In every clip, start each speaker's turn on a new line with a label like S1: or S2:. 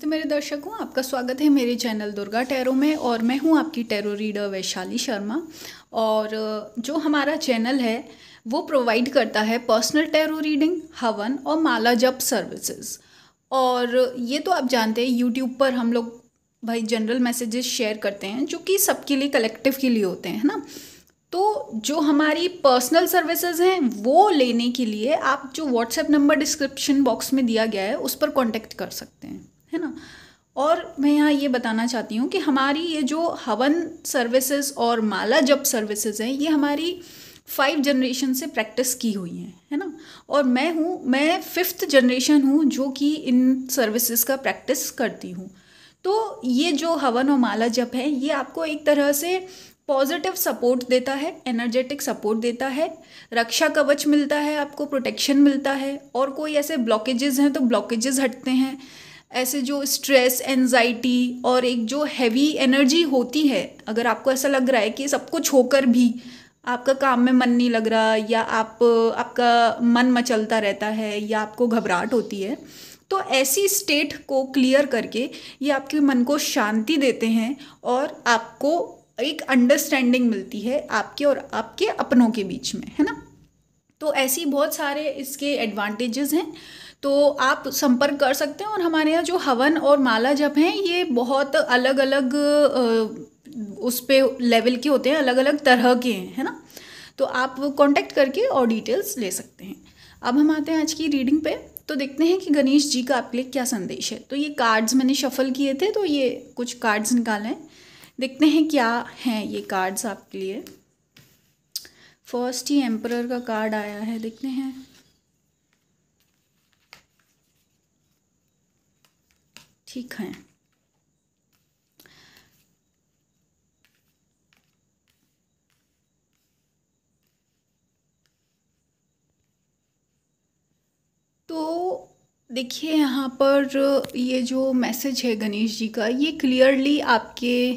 S1: नमस्ते मेरे दर्शकों, आपका स्वागत है मेरे चैनल दुर्गा टैरो में। और मैं हूं आपकी टैरो रीडर वैशाली शर्मा। और जो हमारा चैनल है वो प्रोवाइड करता है पर्सनल टैरो रीडिंग, हवन और माला जप सर्विसेज। और ये तो आप जानते हैं यूट्यूब पर हम लोग भाई जनरल मैसेजेस शेयर करते हैं जो कि सबके लिए, कलेक्टिव के लिए होते हैं, है ना। तो जो हमारी पर्सनल सर्विसेज हैं वो लेने के लिए आप जो व्हाट्सएप नंबर डिस्क्रिप्शन बॉक्स में दिया गया है उस पर कांटेक्ट कर सकते हैं, है ना। और मैं यहाँ ये बताना चाहती हूँ कि हमारी ये जो हवन सर्विसेज और माला जप सर्विसेज हैं ये हमारी 5 जनरेशन से प्रैक्टिस की हुई हैं, है ना। और मैं 5th जनरेशन हूँ जो कि इन सर्विसेज का प्रैक्टिस करती हूँ। तो ये जो हवन और माला जप है ये आपको एक तरह से पॉजिटिव सपोर्ट देता है, एनर्जेटिक सपोर्ट देता है, रक्षा कवच मिलता है, आपको प्रोटेक्शन मिलता है। और कोई ऐसे ब्लॉकेजेस हैं तो ब्लॉकेजेस हटते हैं। ऐसे जो स्ट्रेस, एंजाइटी और एक जो हैवी एनर्जी होती है, अगर आपको ऐसा लग रहा है कि सब कुछ होकर भी आपका काम में मन नहीं लग रहा, या आपका मन मचलता रहता है, या आपको घबराहट होती है, तो ऐसी स्टेट को क्लियर करके ये आपके मन को शांति देते हैं और आपको एक अंडरस्टैंडिंग मिलती है आपके और आपके अपनों के बीच में, है ना। तो ऐसी बहुत सारे इसके एडवांटेजेस हैं। तो आप संपर्क कर सकते हैं। और हमारे यहाँ जो हवन और माला जप हैं ये बहुत अलग अलग उस पे लेवल के होते हैं, अलग अलग तरह के हैं, है ना। तो आप कांटेक्ट करके और डिटेल्स ले सकते हैं। अब हम आते हैं आज की रीडिंग पे। तो देखते हैं कि गणेश जी का आपके लिए क्या संदेश है। तो ये कार्ड्स मैंने शफल किए थे, तो ये कुछ कार्ड्स निकाले हैं। देखते हैं क्या हैं ये कार्ड्स आपके लिए। फर्स्ट ही एम्परर का कार्ड आया है, देखते हैं। ठीक है, तो देखिए यहाँ पर ये जो मैसेज है गणेश जी का, ये क्लियरली आपके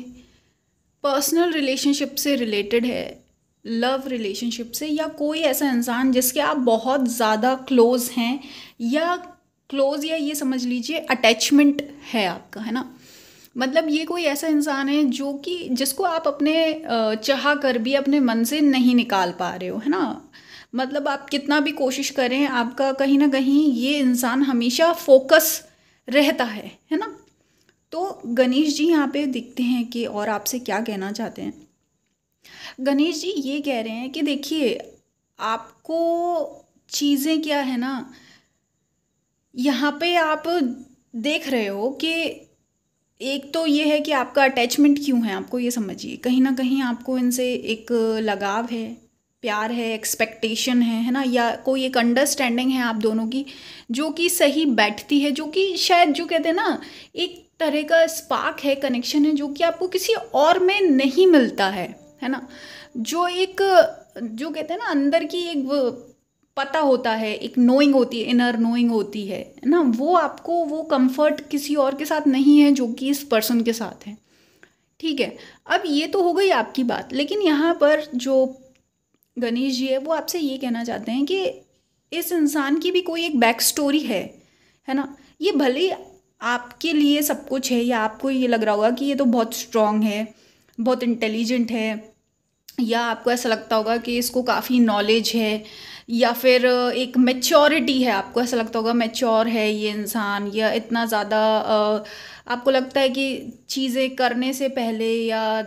S1: पर्सनल रिलेशनशिप से रिलेटेड है, लव रिलेशनशिप से, या कोई ऐसा इंसान जिसके आप बहुत ज़्यादा क्लोज हैं, या क्लोज, या ये समझ लीजिए अटैचमेंट है आपका, है ना। मतलब ये कोई ऐसा इंसान है जो कि जिसको आप अपने चाह कर भी अपने मन से नहीं निकाल पा रहे हो, है ना। मतलब आप कितना भी कोशिश करें, आपका कहीं ना कहीं ये इंसान हमेशा फोकस रहता है ना। तो गणेश जी यहाँ पे दिखते हैं कि और आपसे क्या कहना चाहते हैं। गणेश जी ये कह रहे हैं कि देखिए, आपको चीज़ें क्या है ना, यहाँ पे आप देख रहे हो कि एक तो ये है कि आपका अटैचमेंट क्यों है, आपको ये समझिए कहीं ना कहीं आपको इनसे एक लगाव है, प्यार है, एक्सपेक्टेशन है ना, या कोई एक अंडरस्टैंडिंग है आप दोनों की जो कि सही बैठती है, जो कि शायद जो कहते हैं ना एक तरह का स्पार्क है, कनेक्शन है जो कि आपको किसी और में नहीं मिलता है ना। जो एक जो कहते हैं ना अंदर की एक पता होता है, एक नोइंग होती है, इनर नोइंग होती है ना, वो आपको वो कंफर्ट किसी और के साथ नहीं है जो कि इस पर्सन के साथ है। ठीक है, अब ये तो हो गई आपकी बात। लेकिन यहाँ पर जो गणेश जी है वो आपसे ये कहना चाहते हैं कि इस इंसान की भी कोई एक बैक स्टोरी है ना। ये भले आपके लिए सब कुछ है, या आपको ये लग रहा होगा कि ये तो बहुत स्ट्रांग है, बहुत इंटेलिजेंट है, या आपको ऐसा लगता होगा कि इसको काफ़ी नॉलेज है, या फिर एक मैच्योरिटी है, आपको ऐसा लगता होगा मैच्योर है ये इंसान, या इतना ज़्यादा आपको लगता है कि चीज़ें करने से पहले या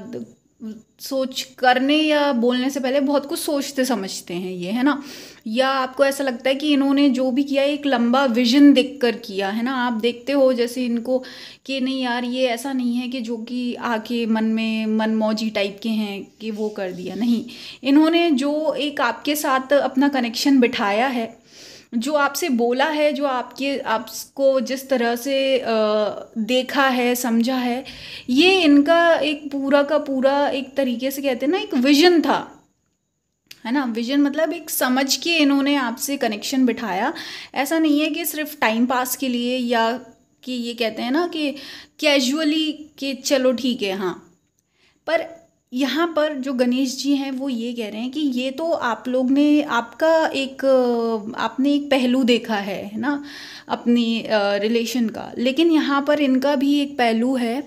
S1: सोच करने या बोलने से पहले बहुत कुछ सोचते समझते हैं ये, है ना। या आपको ऐसा लगता है कि इन्होंने जो भी किया एक लंबा विजन देखकर किया, है ना। आप देखते हो जैसे इनको कि नहीं यार ये ऐसा नहीं है कि जो कि आके मन में मन मौजी टाइप के हैं कि वो कर दिया, नहीं। इन्होंने जो एक आपके साथ अपना कनेक्शन बिठाया है, जो आपसे बोला है, जो आपको जिस तरह से देखा है, समझा है, ये इनका एक पूरा का पूरा एक तरीके से कहते हैं ना एक विजन था, है ना। विजन मतलब एक समझ के इन्होंने आपसे कनेक्शन बिठाया। ऐसा नहीं है कि सिर्फ टाइम पास के लिए, या कि ये कहते हैं ना कि कैजुअली कि चलो ठीक है, हाँ। पर यहाँ पर जो गणेश जी हैं वो ये कह रहे हैं कि ये तो आप लोग ने आपका एक आपने एक पहलू देखा है ना, अपनी रिलेशन का, लेकिन यहाँ पर इनका भी एक पहलू है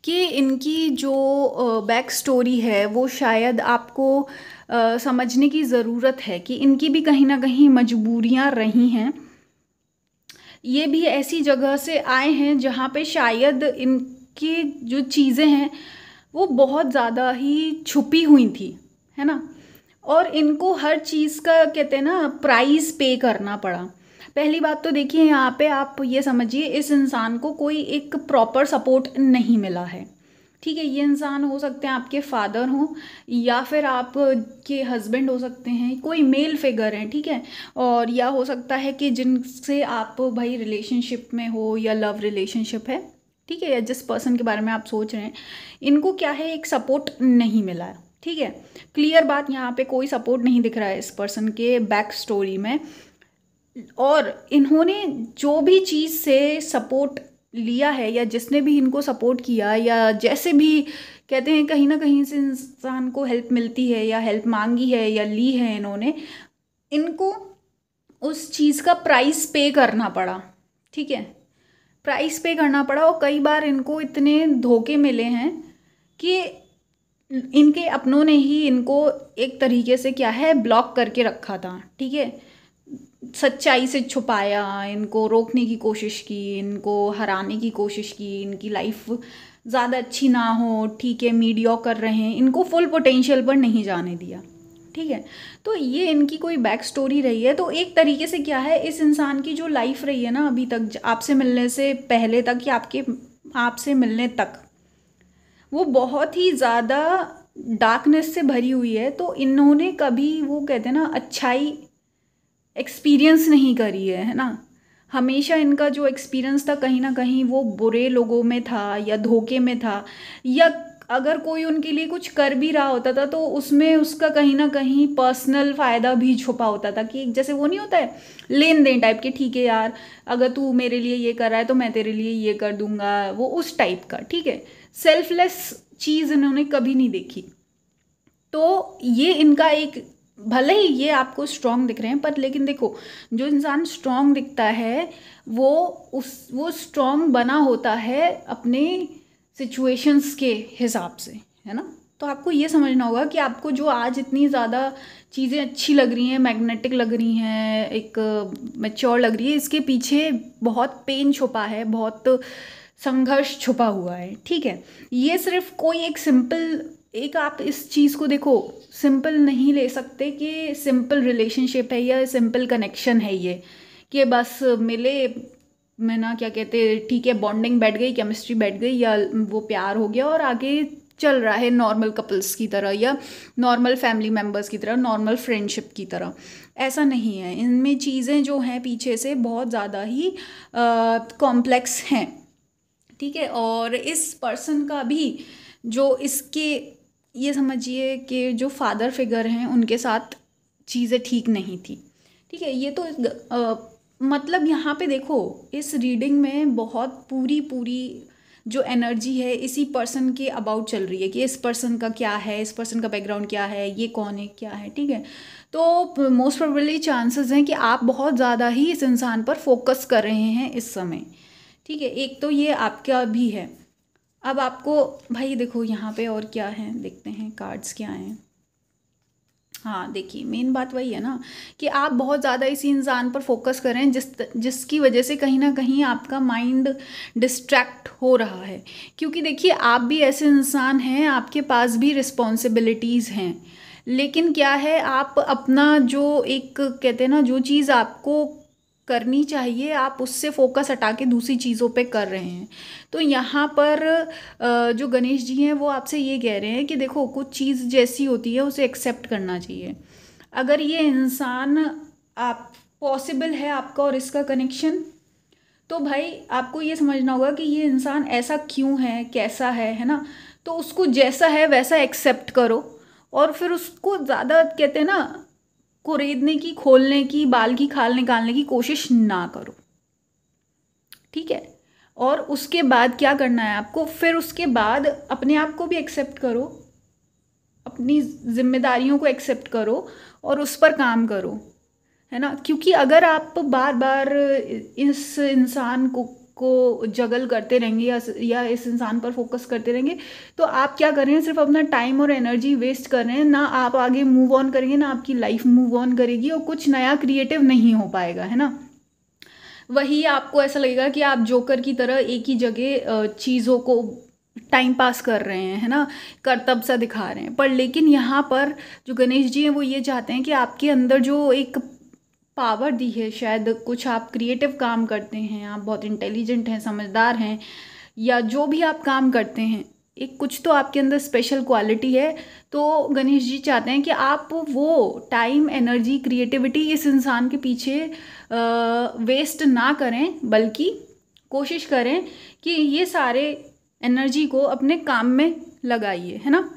S1: कि इनकी जो बैक स्टोरी है वो शायद आपको समझने की ज़रूरत है कि इनकी भी कहीं ना कहीं मजबूरियाँ रही हैं। ये भी ऐसी जगह से आए हैं जहाँ पे शायद इनकी जो चीज़ें हैं वो बहुत ज़्यादा ही छुपी हुई थी, है ना। और इनको हर चीज़ का कहते हैं ना प्राइस पे करना पड़ा। पहली बात तो देखिए यहाँ पे आप ये समझिए, इस इंसान को कोई एक प्रॉपर सपोर्ट नहीं मिला है। ठीक है, ये इंसान हो सकते हैं आपके फादर हों या फिर आप के हस्बैंड हो सकते हैं, कोई मेल फिगर हैं, ठीक है। और या हो सकता है कि जिनसे आप भाई रिलेशनशिप में हो या लव रिलेशनशिप है, ठीक है, या जिस पर्सन के बारे में आप सोच रहे हैं, इनको क्या है एक सपोर्ट नहीं मिला है। ठीक है, क्लियर बात, यहाँ पे कोई सपोर्ट नहीं दिख रहा है इस पर्सन के बैक स्टोरी में। और इन्होंने जो भी चीज़ से सपोर्ट लिया है या जिसने भी इनको सपोर्ट किया या जैसे भी कहते हैं कहीं ना कहीं से इंसान को हेल्प मिलती है या हेल्प मांगी है या ली है इन्होंने, इनको उस चीज़ का प्राइस पे करना पड़ा। ठीक है, प्राइस पे करना पड़ा। और कई बार इनको इतने धोखे मिले हैं कि इनके अपनों ने ही इनको एक तरीके से क्या है ब्लॉक करके रखा था। ठीक है, सच्चाई से छुपाया, इनको रोकने की कोशिश की, इनको हराने की कोशिश की, इनकी लाइफ ज़्यादा अच्छी ना हो, ठीक है, मीडियोकर रहे हैं, इनको फुल पोटेंशियल पर नहीं जाने दिया। ठीक है, तो ये इनकी कोई बैक स्टोरी रही है। तो एक तरीके से क्या है, इस इंसान की जो लाइफ रही है ना अभी तक, आपसे मिलने से पहले तक या आपसे मिलने तक, वो बहुत ही ज़्यादा डार्कनेस से भरी हुई है। तो इन्होंने कभी वो कहते हैं ना अच्छाई एक्सपीरियंस नहीं करी है ना। हमेशा इनका जो एक्सपीरियंस था कहीं ना कहीं वो बुरे लोगों में था या धोखे में था, या अगर कोई उनके लिए कुछ कर भी रहा होता था तो उसमें उसका कहीं ना कहीं पर्सनल फ़ायदा भी छुपा होता था, कि जैसे वो नहीं होता है लेन देन टाइप के, ठीक है यार अगर तू मेरे लिए ये कर रहा है तो मैं तेरे लिए ये कर दूंगा, वो उस टाइप का। ठीक है, सेल्फलेस चीज़ इन्होंने कभी नहीं देखी। तो ये इनका एक, भले ही ये आपको स्ट्रांग दिख रहे हैं पर लेकिन देखो, जो इंसान स्ट्रांग दिखता है वो स्ट्रांग बना होता है अपने सिचुएशंस के हिसाब से, है ना। तो आपको ये समझना होगा कि आपको जो आज इतनी ज़्यादा चीज़ें अच्छी लग रही हैं, मैग्नेटिक लग रही हैं, एक मैच्योर लग रही है, इसके पीछे बहुत पेन छुपा है, बहुत संघर्ष छुपा हुआ है। ठीक है, ये सिर्फ कोई एक सिंपल, एक आप इस चीज़ को देखो, सिंपल नहीं ले सकते कि सिंपल रिलेशनशिप है या सिंपल कनेक्शन है ये, कि बस मिले मैं ना क्या कहते, ठीक है बॉन्डिंग बैठ गई, केमिस्ट्री बैठ गई या वो प्यार हो गया और आगे चल रहा है नॉर्मल कपल्स की तरह या नॉर्मल फैमिली मेम्बर्स की तरह, नॉर्मल फ्रेंडशिप की तरह। ऐसा नहीं है, इनमें चीज़ें जो हैं पीछे से बहुत ज़्यादा ही कॉम्प्लेक्स हैं। ठीक है, और इस पर्सन का भी जो इसके, ये समझिए कि जो फादर फिगर हैं उनके साथ चीज़ें ठीक नहीं थी। ठीक है, ये तो मतलब यहाँ पे देखो इस रीडिंग में बहुत पूरी जो एनर्जी है इसी पर्सन के अबाउट चल रही है, कि इस पर्सन का क्या है, इस पर्सन का बैकग्राउंड क्या है, ये कौन है, क्या है। ठीक है, तो मोस्ट प्रोबेबली चांसेस हैं कि आप बहुत ज़्यादा ही इस इंसान पर फोकस कर रहे हैं इस समय। ठीक है, एक तो ये आपका भी है। अब आपको भाई देखो यहाँ पे और क्या है, देखते हैं कार्ड्स क्या हैं। हाँ देखिए, मेन बात वही है ना कि आप बहुत ज़्यादा इसी इंसान पर फोकस कर रहे हैं जिसकी वजह से कहीं ना कहीं आपका माइंड डिस्ट्रैक्ट हो रहा है। क्योंकि देखिए आप भी ऐसे इंसान हैं, आपके पास भी रिस्पॉन्सिबिलिटीज़ हैं, लेकिन क्या है आप अपना जो एक कहते हैं ना जो चीज़ आपको करनी चाहिए आप उससे फोकस हटा के दूसरी चीज़ों पे कर रहे हैं। तो यहाँ पर जो गणेश जी हैं वो आपसे ये कह रहे हैं कि देखो कुछ चीज़ जैसी होती है उसे एक्सेप्ट करना चाहिए। अगर ये इंसान आप पॉसिबल है आपका और इसका कनेक्शन, तो भाई आपको ये समझना होगा कि ये इंसान ऐसा क्यों है, कैसा है ना। तो उसको जैसा है वैसा एक्सेप्ट करो और फिर उसको ज़्यादा कहते हैं ना कुरेदने की, खोलने की, बाल की खाल निकालने की कोशिश ना करो। ठीक है, और उसके बाद क्या करना है आपको, फिर उसके बाद अपने आप को भी एक्सेप्ट करो अपनी जिम्मेदारियों को एक्सेप्ट करो और उस पर काम करो, है ना। क्योंकि अगर आप बार बार इस इंसान को जगल करते रहेंगे या इस इंसान पर फोकस करते रहेंगे, तो आप क्या कर रहे हैं, सिर्फ अपना टाइम और एनर्जी वेस्ट कर रहे हैं। ना आप आगे मूव ऑन करेंगे, ना आपकी लाइफ मूव ऑन करेगी, और कुछ नया क्रिएटिव नहीं हो पाएगा, है ना। वही आपको ऐसा लगेगा कि आप जोकर की तरह एक ही जगह चीज़ों को टाइम पास कर रहे हैं, है ना, करतब सा दिखा रहे हैं। पर लेकिन यहाँ पर जो गणेश जी हैं वो ये चाहते हैं कि आपके अंदर जो एक पावर दी है, शायद कुछ आप क्रिएटिव काम करते हैं, आप बहुत इंटेलिजेंट हैं, समझदार हैं, या जो भी आप काम करते हैं, एक कुछ तो आपके अंदर स्पेशल क्वालिटी है। तो गणेश जी चाहते हैं कि आप वो टाइम, एनर्जी, क्रिएटिविटी इस इंसान के पीछे वेस्ट ना करें, बल्कि कोशिश करें कि ये सारे एनर्जी को अपने काम में लगाइए, है ना।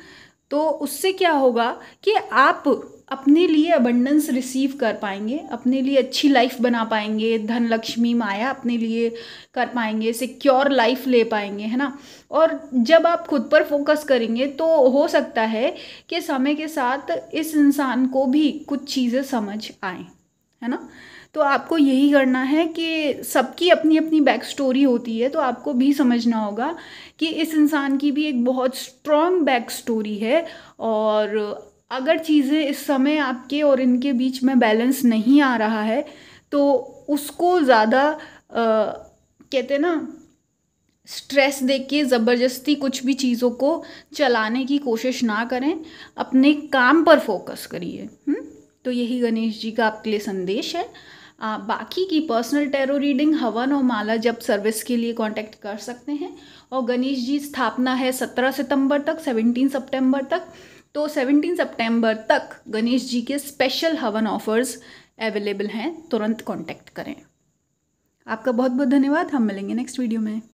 S1: तो उससे क्या होगा कि आप अपने लिए अबंडेंस रिसीव कर पाएंगे, अपने लिए अच्छी लाइफ बना पाएंगे, धन लक्ष्मी माया अपने लिए कर पाएंगे, सिक्योर लाइफ ले पाएंगे, है ना। और जब आप खुद पर फोकस करेंगे तो हो सकता है कि समय के साथ इस इंसान को भी कुछ चीज़ें समझ आए, है ना। तो आपको यही करना है कि सबकी अपनी अपनी बैक स्टोरी होती है, तो आपको भी समझना होगा कि इस इंसान की भी एक बहुत स्ट्रॉन्ग बैक स्टोरी है। और अगर चीज़ें इस समय आपके और इनके बीच में बैलेंस नहीं आ रहा है, तो उसको ज़्यादा कहते हैं ना, स्ट्रेस देके ज़बरदस्ती कुछ भी चीज़ों को चलाने की कोशिश ना करें, अपने काम पर फोकस करिए। तो यही गणेश जी का आपके लिए संदेश है। बाकी की पर्सनल टैरो रीडिंग, हवन और माला जब सर्विस के लिए कांटेक्ट कर सकते हैं। और गणेश जी स्थापना है 17 सितंबर तक, 17 सितंबर तक। तो 17 सितंबर तक गणेश जी के स्पेशल हवन ऑफर्स अवेलेबल हैं, तुरंत कांटेक्ट करें। आपका बहुत बहुत धन्यवाद। हम मिलेंगे नेक्स्ट वीडियो में।